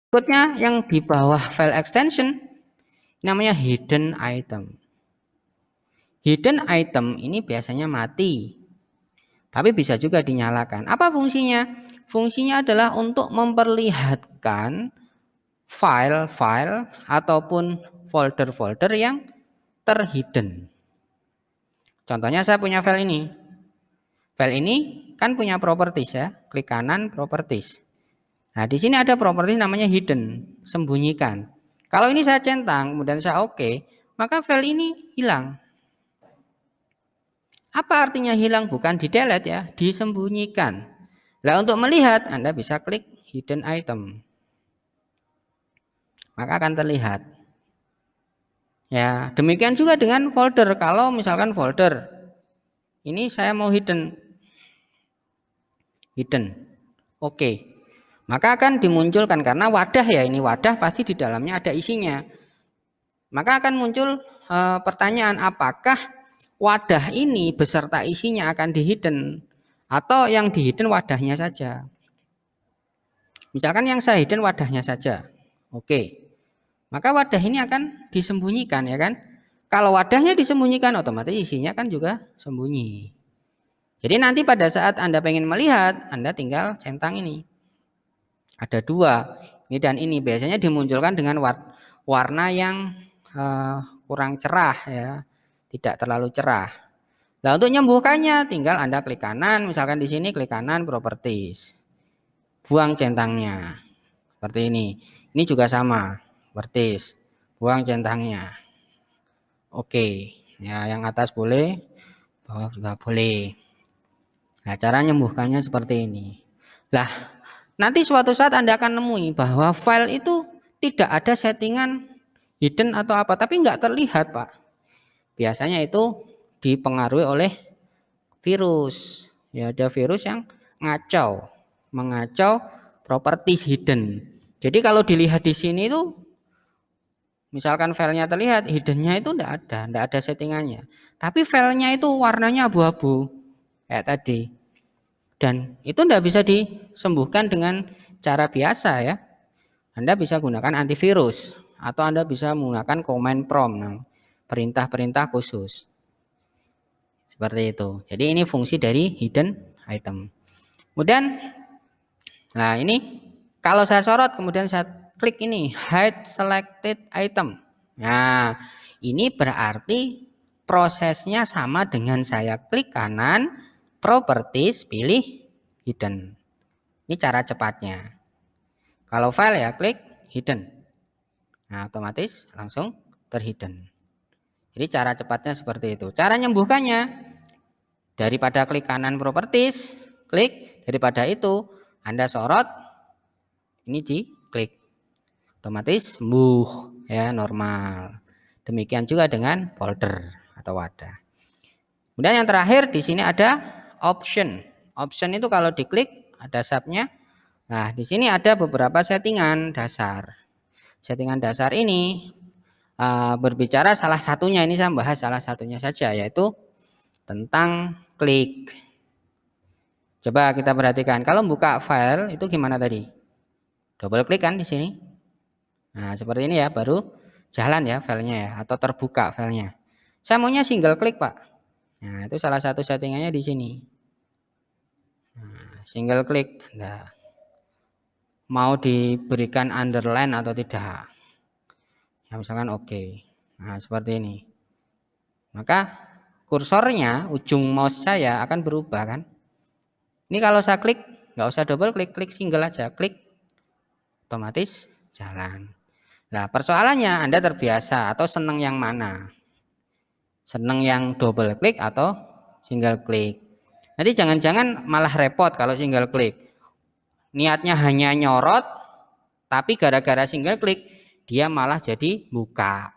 Berikutnya yang di bawah file extension namanya hidden item. Hidden item ini biasanya mati, tapi bisa juga dinyalakan. Apa fungsinya? Fungsinya adalah untuk memperlihatkan file-file ataupun folder-folder yang terhidden. Contohnya saya punya file ini. File ini kan punya properties ya. Klik kanan properties. Nah, di sini ada properties namanya hidden, sembunyikan. Kalau ini saya centang, kemudian saya oke, maka file ini hilang. Apa artinya hilang? Bukan di delete ya, disembunyikan. Nah, untuk melihat Anda bisa klik hidden item. Maka akan terlihat. Ya, demikian juga dengan folder. Kalau misalkan folder ini saya mau hidden. Oke. Maka akan dimunculkan karena wadah ya, ini wadah pasti di dalamnya ada isinya. Maka akan muncul pertanyaan, apakah wadah ini beserta isinya akan di-hidden atau yang di-hidden wadahnya saja. Misalkan yang saya hidden wadahnya saja. Oke. Maka wadah ini akan disembunyikan ya kan? Kalau wadahnya disembunyikan otomatis isinya kan juga sembunyi. Jadi nanti pada saat Anda pengen melihat, Anda tinggal centang ini. Ada dua, ini dan ini. Biasanya dimunculkan dengan warna yang kurang cerah ya, tidak terlalu cerah. Nah, untuk menyembuhkannya tinggal Anda klik kanan, misalkan di sini klik kanan properties. Buang centangnya. Seperti ini. Ini juga sama, properties. Buang centangnya. Oke. Ya, yang atas boleh, bawah juga boleh. Nah, cara menyembuhkannya seperti ini. Lah, nanti suatu saat Anda akan nemui bahwa file itu tidak ada settingan hidden atau apa, tapi nggak terlihat, Pak. Biasanya itu dipengaruhi oleh virus. Ya, ada virus yang mengacau properties hidden. Jadi kalau dilihat di sini itu, misalkan filenya terlihat, hiddennya itu enggak ada settingannya. Tapi filenya itu warnanya abu-abu, kayak tadi. Dan itu enggak bisa disembuhkan dengan cara biasa ya. Anda bisa gunakan antivirus atau Anda bisa menggunakan command prompt, perintah-perintah khusus. Seperti itu. Jadi ini fungsi dari hidden item. Kemudian, nah ini kalau saya sorot kemudian saya klik ini hide selected item. Nah ini berarti prosesnya sama dengan saya klik kanan properties pilih hidden. Ini cara cepatnya. Kalau file ya klik hidden. Nah otomatis langsung terhidden. Jadi cara cepatnya seperti itu. Cara menyembuhkannya, daripada klik kanan properties, klik, daripada itu Anda sorot, ini diklik, otomatis sembuh ya, normal. Demikian juga dengan folder atau wadah. Kemudian yang terakhir di sini ada option. Option itu kalau diklik ada subnya. Nah di sini ada beberapa settingan dasar. Settingan dasar ini berbicara salah satunya, ini saya bahas salah satunya saja, yaitu tentang klik. Coba kita perhatikan, kalau buka file itu gimana tadi? Double klik kan di sini. Nah, seperti ini ya, baru jalan ya filenya ya, atau terbuka filenya. Saya maunya single klik, Pak. Nah, itu salah satu settingannya di sini. Nah, single klik. Nah, mau diberikan underline atau tidak? Ya, misalkan oke. Nah, seperti ini. Maka kursornya, ujung mouse saya akan berubah kan. Ini kalau saya klik, nggak usah double klik, klik single aja, klik, otomatis jalan. Nah, persoalannya Anda terbiasa atau senang yang mana? Senang yang double klik atau single klik? Nanti jangan-jangan malah repot kalau single klik. Niatnya hanya nyorot, tapi gara-gara single klik dia malah jadi buka.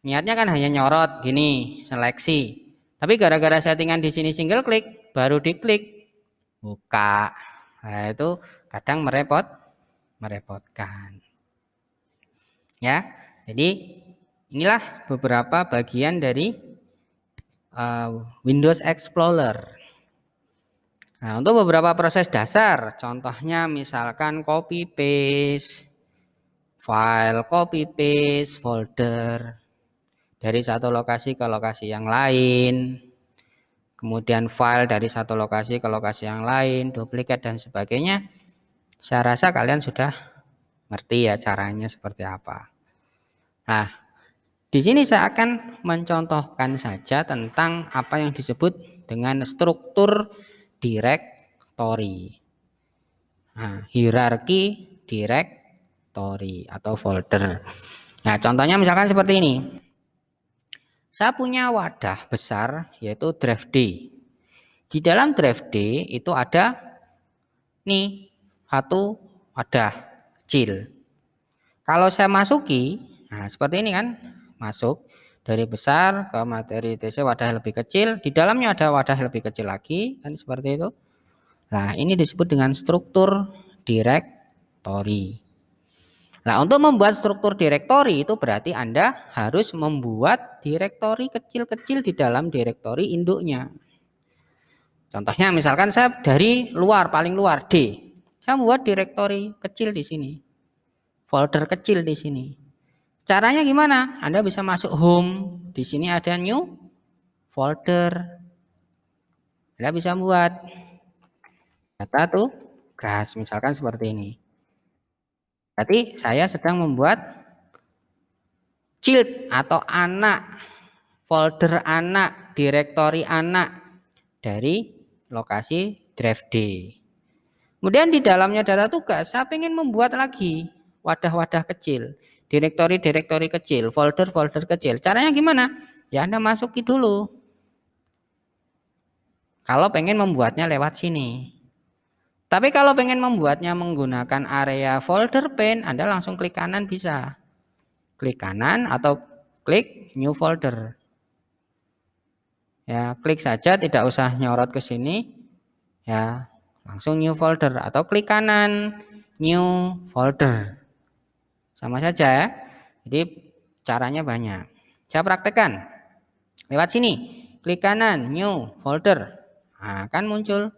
Niatnya kan hanya nyorot gini, seleksi. Tapi gara-gara settingan di sini single klik, baru diklik buka. Nah, itu kadang merepotkan. Ya. Jadi inilah beberapa bagian dari Windows Explorer. Nah, untuk beberapa proses dasar, contohnya misalkan copy paste, file copy paste, folder dari satu lokasi ke lokasi yang lain, kemudian file dari satu lokasi ke lokasi yang lain, duplikat dan sebagainya. Saya rasa kalian sudah ngerti ya caranya seperti apa. Nah, di sini saya akan mencontohkan saja tentang apa yang disebut dengan struktur directory. Nah, hierarki directory atau folder. Nah, contohnya misalkan seperti ini. Saya punya wadah besar yaitu drive D. Di dalam drive D itu ada nih satu wadah kecil. Kalau saya masuki, nah seperti ini kan, masuk dari besar ke materi TC wadah lebih kecil, di dalamnya ada wadah lebih kecil lagi, kan seperti itu. Nah, ini disebut dengan struktur directory. Nah, untuk membuat struktur direktori itu berarti Anda harus membuat direktori kecil-kecil di dalam direktori induknya. Contohnya misalkan saya dari luar, paling luar D. Saya membuat direktori kecil di sini. Folder kecil di sini. Caranya gimana? Anda bisa masuk home. Di sini ada new folder. Anda bisa buat data tuh gas misalkan seperti ini. Berarti saya sedang membuat child atau anak, folder anak, direktori anak dari lokasi drive D. Kemudian di dalamnya data tugas, saya ingin membuat lagi wadah-wadah kecil, direktori-direktori kecil, folder-folder kecil. Caranya gimana? Ya Anda masuki dulu. Kalau pengen membuatnya lewat sini. Tapi kalau pengen membuatnya menggunakan area folder pane, Anda langsung klik kanan bisa. Klik kanan atau klik new folder. Ya, klik saja tidak usah nyorot ke sini. Ya, langsung new folder atau klik kanan new folder. Sama saja ya. Jadi caranya banyak. Saya praktekkan. Lewat sini, klik kanan new folder. Nah, kan muncul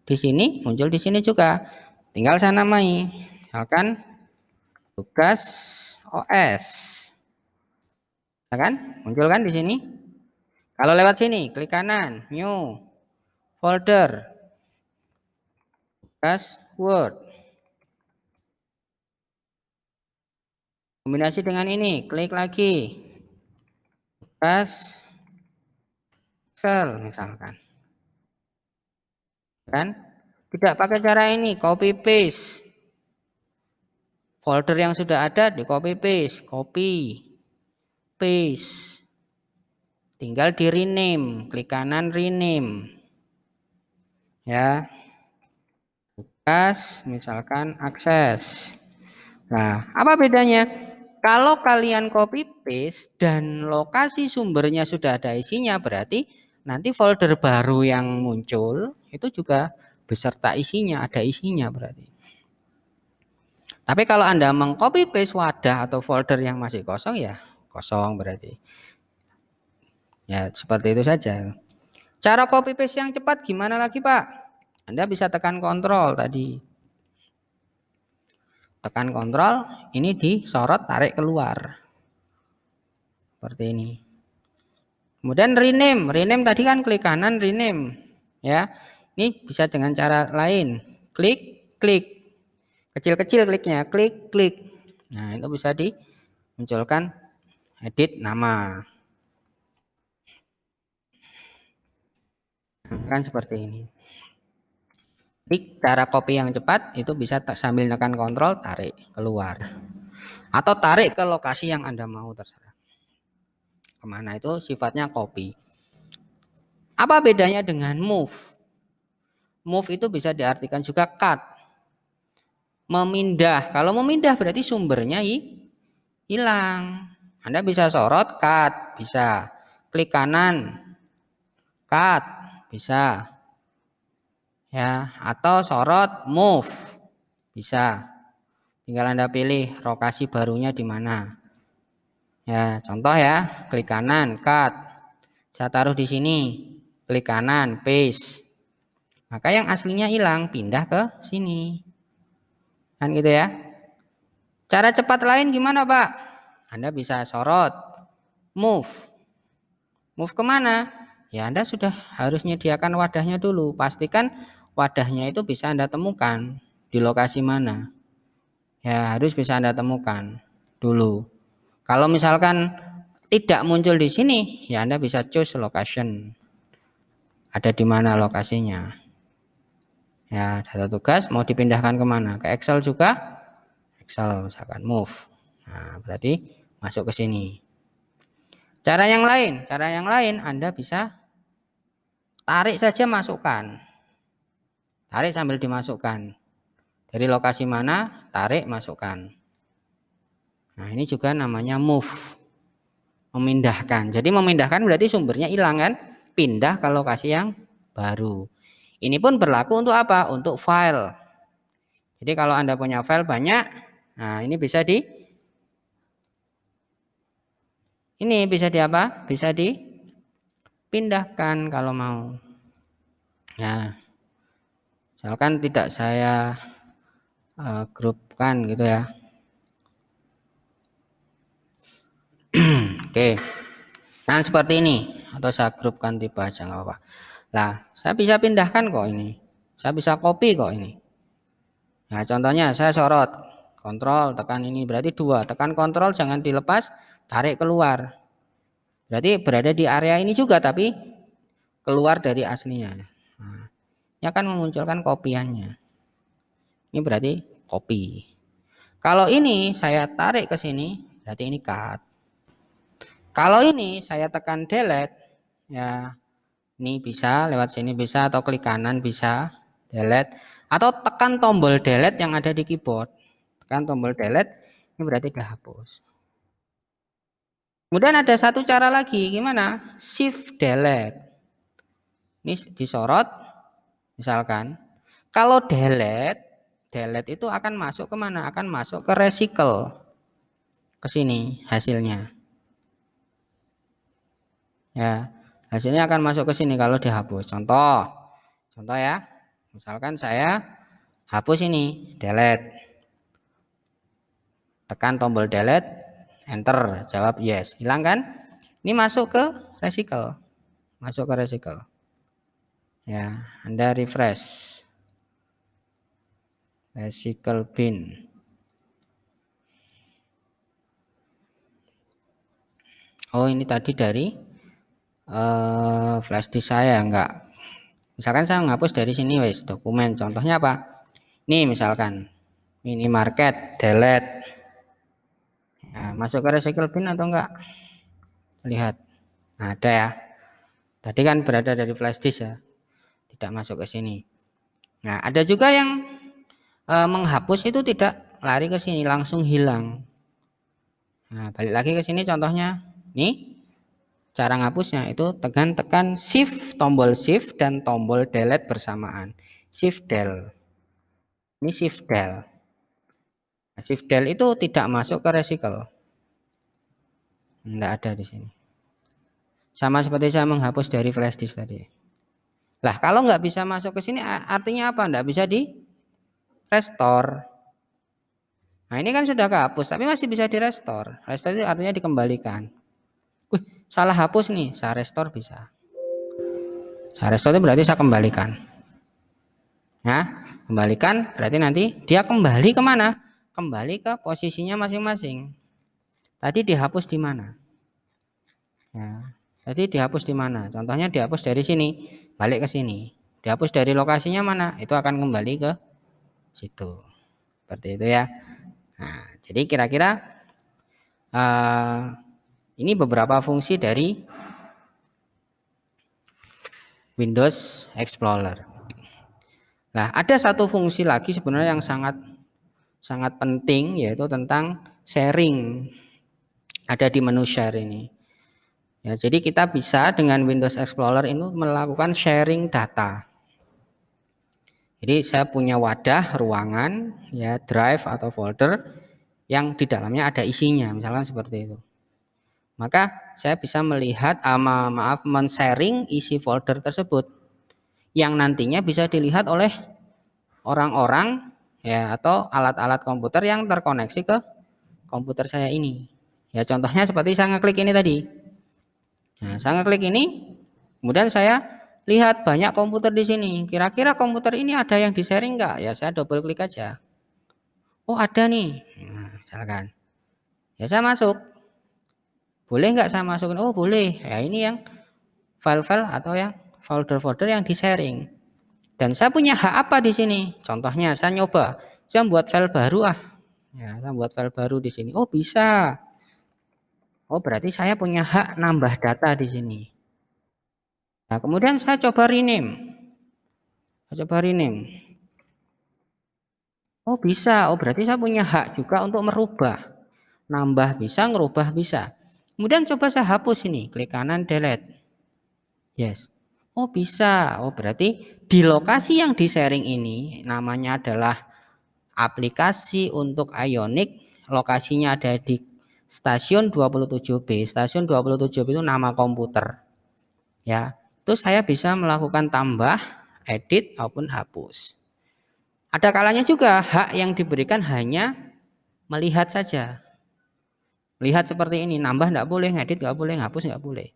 di sini, muncul di sini juga. Tinggal saya namai. Misalkan tugas OS. Ya kan? Muncul kan di sini? Kalau lewat sini, klik kanan, new folder, tugas Word. Kombinasi dengan ini, klik lagi, tugas Excel misalkan. Kan? Tidak pakai cara ini, copy paste. Folder yang sudah ada di copy paste, copy, paste. Tinggal di rename, klik kanan rename. Ya. Tugas misalkan akses. Nah, apa bedanya? Kalau kalian copy paste dan lokasi sumbernya sudah ada isinya, berarti nanti folder baru yang muncul itu juga beserta isinya, ada isinya berarti. Tapi kalau Anda mengcopy paste wadah atau folder yang masih kosong ya kosong berarti. Ya, seperti itu saja. Cara copy paste yang cepat gimana lagi, Pak? Anda bisa tekan kontrol tadi. Tekan kontrol, ini disorot tarik keluar. Seperti ini. Kemudian rename, rename tadi kan klik kanan rename, ya. Ini bisa dengan cara lain, klik, klik, kecil-kecil kliknya, klik, klik. Nah itu bisa dimunculkan edit nama, kan seperti ini. Jadi cara copy yang cepat itu bisa sambil tekan kontrol tarik keluar, atau tarik ke lokasi yang Anda mau terserah. Kemana itu sifatnya copy. Apa bedanya dengan move? Move itu bisa diartikan juga cut. Memindah. Kalau memindah berarti sumbernya hilang. Anda bisa sorot cut, bisa. Klik kanan, cut, bisa. Ya, atau sorot move. Bisa. Tinggal Anda pilih lokasi barunya di mana. Ya, contoh ya, klik kanan, cut. Saya taruh di sini. Klik kanan, paste. Maka yang aslinya hilang, pindah ke sini. Kan gitu ya. Cara cepat lain gimana Pak? Anda bisa sorot, move. Move kemana? Ya Anda sudah harus menyediakan wadahnya dulu. Pastikan wadahnya itu bisa Anda temukan di lokasi mana. Ya harus bisa Anda temukan dulu. Kalau misalkan tidak muncul di sini, ya Anda bisa choose location. Ada di mana lokasinya. Ya, data tugas mau dipindahkan kemana? Ke Excel juga? Excel, misalkan move. Nah, berarti masuk ke sini. Cara yang lain Anda bisa tarik saja masukkan. Tarik sambil dimasukkan. Dari lokasi mana, tarik masukkan. Nah, ini juga namanya move. Memindahkan. Jadi memindahkan berarti sumbernya hilang kan? Pindah ke lokasi yang baru. Ini pun berlaku untuk apa? Untuk file. Jadi kalau Anda punya file banyak, nah ini bisa di apa? Bisa dipindahkan kalau mau. Nah, misalkan tidak saya grupkan gitu ya. Oke. Nah, seperti ini atau saya grupkan tipe aja nggak apa-apa. Nah, saya bisa pindahkan kok ini. Saya bisa copy kok ini. Nah, contohnya saya sorot, kontrol, tekan ini berarti 2. Tekan kontrol jangan dilepas, tarik keluar. Berarti berada di area ini juga tapi keluar dari aslinya. Nah, ini akan memunculkan kopiannya. Ini berarti copy. Kalau ini saya tarik ke sini, berarti ini cut. Kalau ini saya tekan delete, ya ini bisa lewat sini bisa atau klik kanan bisa delete atau tekan tombol delete yang ada di keyboard. Tekan tombol delete, ini berarti sudah hapus. Kemudian ada satu cara lagi, gimana? Shift delete. Ini disorot, misalkan. Kalau delete itu akan masuk kemana? Akan masuk ke recycle. Ke sini hasilnya. Ya, hasilnya akan masuk ke sini kalau dihapus. Contoh ya. Misalkan saya hapus ini, delete. Tekan tombol delete, enter, jawab yes. Hilang kan? Ini masuk ke recycle. Masuk ke recycle. Ya, Anda refresh. Recycle bin. Oh, ini tadi dari flash disk saya enggak. Misalkan saya menghapus dari sini wes dokumen. Contohnya apa? Nih misalkan minimarket delete. Ya, masuk ke recycle bin atau enggak? Lihat. Nah, ada ya. Tadi kan berada dari flash disk ya. Tidak masuk ke sini. Nah, ada juga yang menghapus itu tidak lari ke sini, langsung hilang. Nah, balik lagi ke sini contohnya. Nih, cara ngapusnya itu tekan shift, tombol shift dan tombol delete bersamaan. Shift del. Ini shift del. Nah, shift del itu tidak masuk ke recycle. Tidak ada di sini. Sama seperti saya menghapus dari flash disk tadi. Lah, kalau nggak bisa masuk ke sini artinya apa? Nggak bisa di restore. Nah, ini kan sudah kehapus tapi masih bisa di restore. Restore itu artinya dikembalikan. Wih, salah hapus nih, saya restore bisa. Saya restore itu berarti saya kembalikan. Nah, kembalikan berarti nanti dia kembali kemana? Kembali ke posisinya masing-masing. Tadi dihapus di mana? Ya, tadi dihapus di mana? Contohnya dihapus dari sini, balik ke sini. Dihapus dari lokasinya mana? Itu akan kembali ke situ. Seperti itu ya. Nah, jadi kira-kira ini beberapa fungsi dari Windows Explorer. Nah, ada satu fungsi lagi sebenarnya yang sangat penting yaitu tentang sharing. Ada di menu share ini. Ya, jadi kita bisa dengan Windows Explorer ini melakukan sharing data. Jadi saya punya wadah ruangan, ya drive atau folder yang di dalamnya ada isinya, misalkan seperti itu. Maka saya bisa melihat men-sharing isi folder tersebut. yang nantinya bisa dilihat oleh orang-orang ya atau alat-alat komputer yang terkoneksi ke komputer saya ini. Ya contohnya seperti saya ngeklik ini tadi. Nah, saya ngeklik ini, kemudian saya lihat banyak komputer di sini. Kira-kira komputer ini ada yang di-sharing nggak? Ya saya double klik aja. Oh ada nih. Nah, misalkan. Ya saya masuk. Boleh nggak saya masukin? Oh boleh. Ya ini yang file-file atau yang folder-folder yang di-sharing. Dan saya punya hak apa di sini? Contohnya saya nyoba, saya buat file baru ah. Ya, saya buat file baru di sini. Oh bisa. Oh berarti saya punya hak nambah data di sini. Nah kemudian saya coba rename. Saya coba rename. Oh bisa. Oh berarti saya punya hak juga untuk merubah. Nambah bisa, ngerubah bisa. Kemudian coba saya hapus ini. Klik kanan delete. Yes. Oh bisa. Oh berarti di lokasi yang di sharing ini namanya adalah aplikasi untuk Ionic. Lokasinya ada di stasiun 27B. Stasiun 27B itu nama komputer. Ya. Itu saya bisa melakukan tambah, edit maupun hapus. Ada kalanya juga hak yang diberikan hanya melihat saja. Lihat seperti ini, nambah enggak boleh, ngedit enggak boleh, ngapus enggak boleh.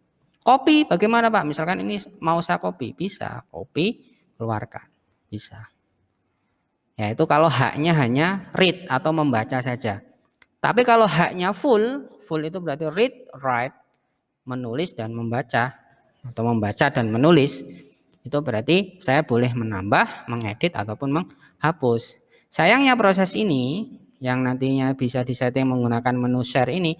Copy bagaimana Pak? Misalkan ini mau saya copy, bisa. Copy, keluarkan. Bisa. Ya itu kalau haknya hanya read atau membaca saja. Tapi kalau haknya full, full itu berarti read, write, menulis dan membaca atau membaca dan menulis. Itu berarti saya boleh menambah, mengedit ataupun menghapus. Sayangnya proses ini yang nantinya bisa disetting menggunakan menu share ini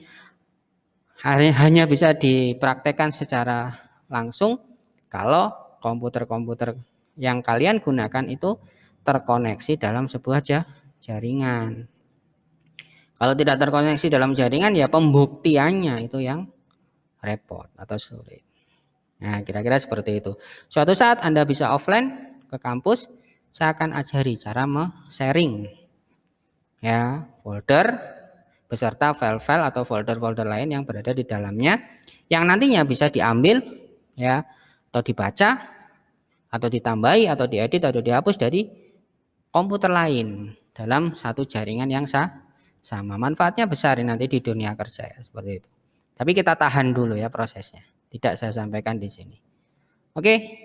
hanya bisa dipraktekkan secara langsung kalau komputer-komputer yang kalian gunakan itu terkoneksi dalam sebuah jaringan. Kalau tidak terkoneksi dalam jaringan ya pembuktiannya itu yang repot atau sulit. Nah, kira-kira seperti itu. Suatu saat Anda bisa offline ke kampus, saya akan ajari cara sharing ya, folder beserta file-file atau folder-folder lain yang berada di dalamnya yang nantinya bisa diambil ya atau dibaca atau ditambahi atau diedit atau dihapus dari komputer lain dalam satu jaringan yang sama. Manfaatnya besar nanti di dunia kerja ya seperti itu. Tapi kita tahan dulu ya prosesnya. Tidak saya sampaikan di sini. Oke.